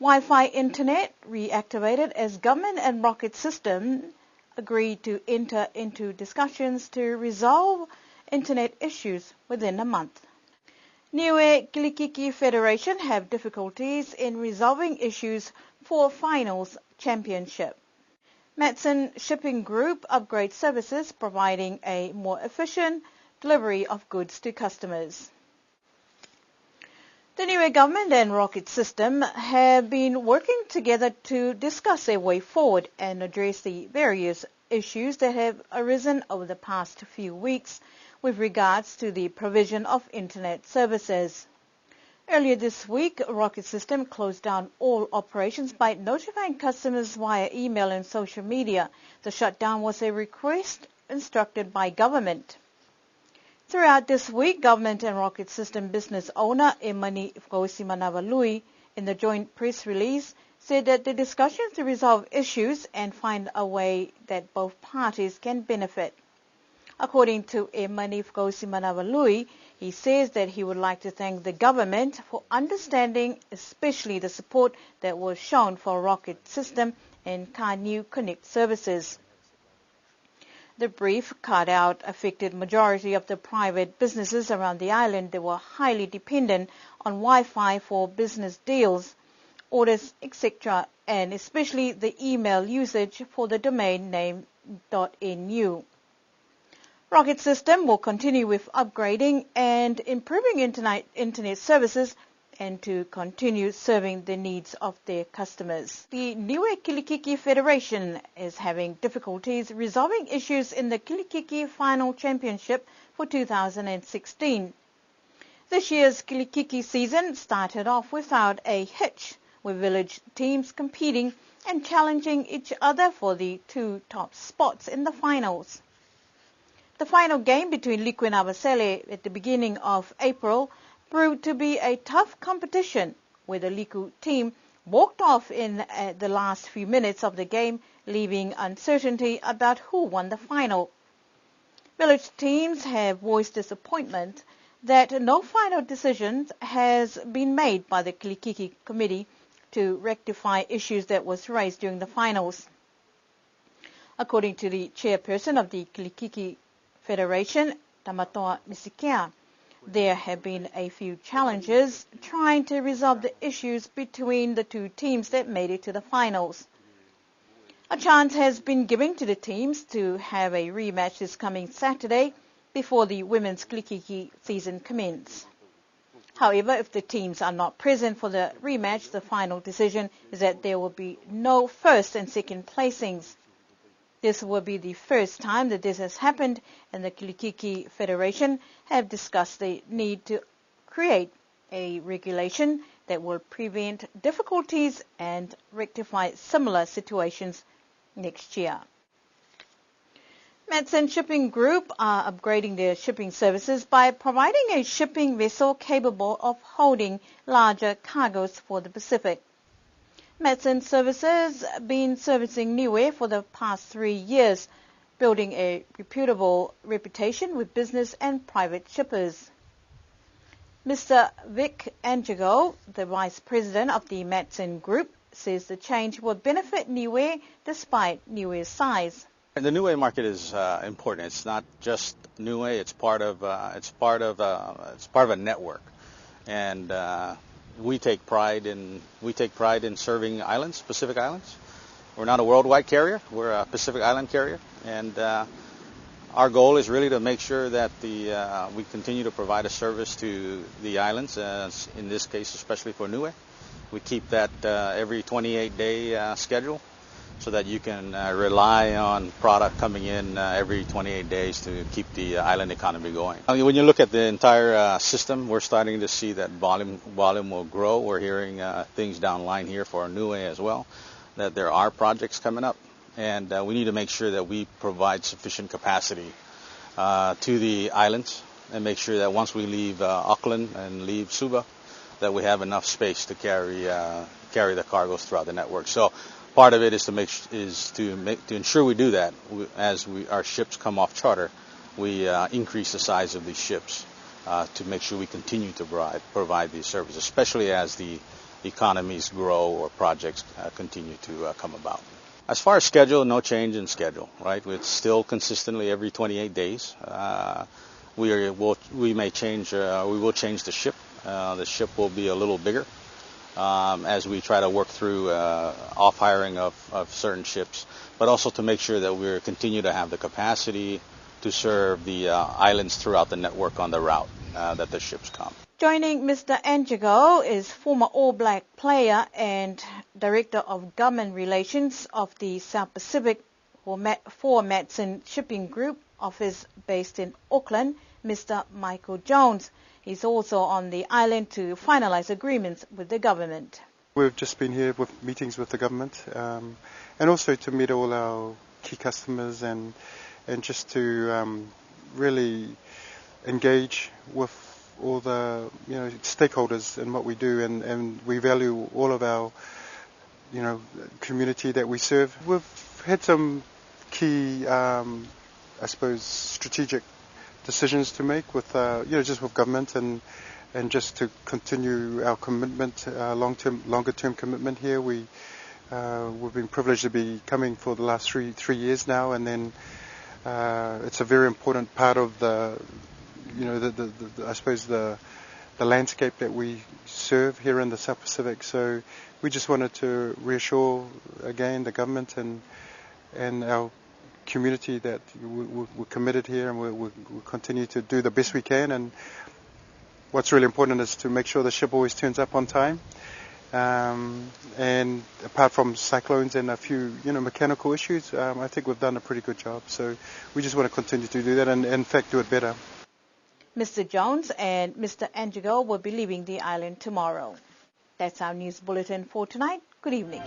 Wi-Fi internet reactivated as government and Rocket System agreed to enter into discussions to resolve internet issues within a month. Niue Kilikiki Federation have difficulties in resolving issues for finals championship. Matson Shipping Group upgrade services providing a more efficient delivery of goods to customers. The Niue government and Rocket System have been working together to discuss a way forward and address the various issues that have arisen over the past few weeks with regards to the provision of internet services. Earlier this week, Rocket System closed down all operations by notifying customers via email and social media. The shutdown was a request instructed by government. Throughout this week, government and Rocket System business owner Emani Fkosimanava-Lui, in the joint press release, said that the discussions to resolve issues and find a way that both parties can benefit. According to Emani Fkosimanava-Lui, he says that he would like to thank the government for understanding, especially the support that was shown for Rocket System and Ka-New Connect services. The brief cut-out affected majority of the private businesses around the island that were highly dependent on Wi-Fi for business deals, orders, etc., and especially the email usage for the domain name .nu. Rocket System will continue with upgrading and improving internet services and to continue serving the needs of their customers. The Niue Kilikiki Federation is having difficulties resolving issues in the Kilikiki Final Championship for 2016. This year's Kilikiki season started off without a hitch, with village teams competing and challenging each other for the two top spots in the finals. The final game between Liku and Abasele at the beginning of April proved to be a tough competition, where the Liku team walked off in the last few minutes of the game, leaving uncertainty about who won the final. Village teams have voiced disappointment that no final decision has been made by the Kilikiki committee to rectify issues that was raised during the finals. According to the chairperson of the Kilikiki Federation, Tamatoa Misikea, there have been a few challenges trying to resolve the issues between the two teams that made it to the finals. A chance has been given to the teams to have a rematch this coming Saturday before the women's Kilikiki season commences. However, if the teams are not present for the rematch, the final decision is that there will be no first and second placings. This will be the first time that this has happened, and the Kilikiki Federation have discussed the need to create a regulation that will prevent difficulties and rectify similar situations next year. Matson Shipping Group are upgrading their shipping services by providing a shipping vessel capable of holding larger cargoes for the Pacific. Matson Services been servicing Niue for the past 3 years, building a reputable reputation with business and private shippers. Mr. Vic Angigo, the Vice President of the Matson Group, says the change will benefit Niue despite Niue's size. The Niue market is important. It's not just Niue. It's part of a network, and we take pride in serving islands, Pacific Islands. We're not a worldwide carrier. We're a Pacific Island carrier, and our goal is really to make sure that we continue to provide a service to the islands. In this case, especially for Niue, we keep that every 28-day schedule, so that you can rely on product coming in every 28 days to keep the island economy going. When you look at the entire system, we're starting to see that volume will grow. We're hearing things down line here for Niue as well, that there are projects coming up, and we need to make sure that we provide sufficient capacity to the islands, and make sure that once we leave Auckland and leave Suva, that we have enough space to carry the cargoes throughout the network. So part of it is to ensure we do that. As our ships come off charter, we increase the size of these ships to make sure we continue to provide these services, especially as the economies grow or projects continue to come about. As far as schedule, no change in schedule, right? It's still consistently every 28 days. We will change the ship. The ship will be a little bigger as we try to work through off-hiring of certain ships, but also to make sure that we continue to have the capacity to serve the islands throughout the network on the route that the ships come. Joining Mr. Angigo is former All Black player and Director of Government Relations of the South Pacific for Matson Shipping Group office based in Auckland, Mr. Michael Jones. He's also on the island to finalize agreements with the government. We've just been here with meetings with the government and also to meet all our key customers and just to really engage with all the stakeholders in what we do, and we value all of our community that we serve. We've had some key strategic decisions to make with just with government and just to continue our commitment, longer term commitment here. We've been privileged to be coming for the last three years now, and then it's a very important part of the landscape that we serve here in the South Pacific. So we just wanted to reassure again the government and our community that we're committed here, and we'll continue to do the best we can. And what's really important is to make sure the ship always turns up on time. And apart from cyclones and a few mechanical issues, I think we've done a pretty good job. So we just want to continue to do that, and in fact do it better. Mr. Jones and Mr. Angigo will be leaving the island tomorrow. That's our news bulletin for tonight. Good evening.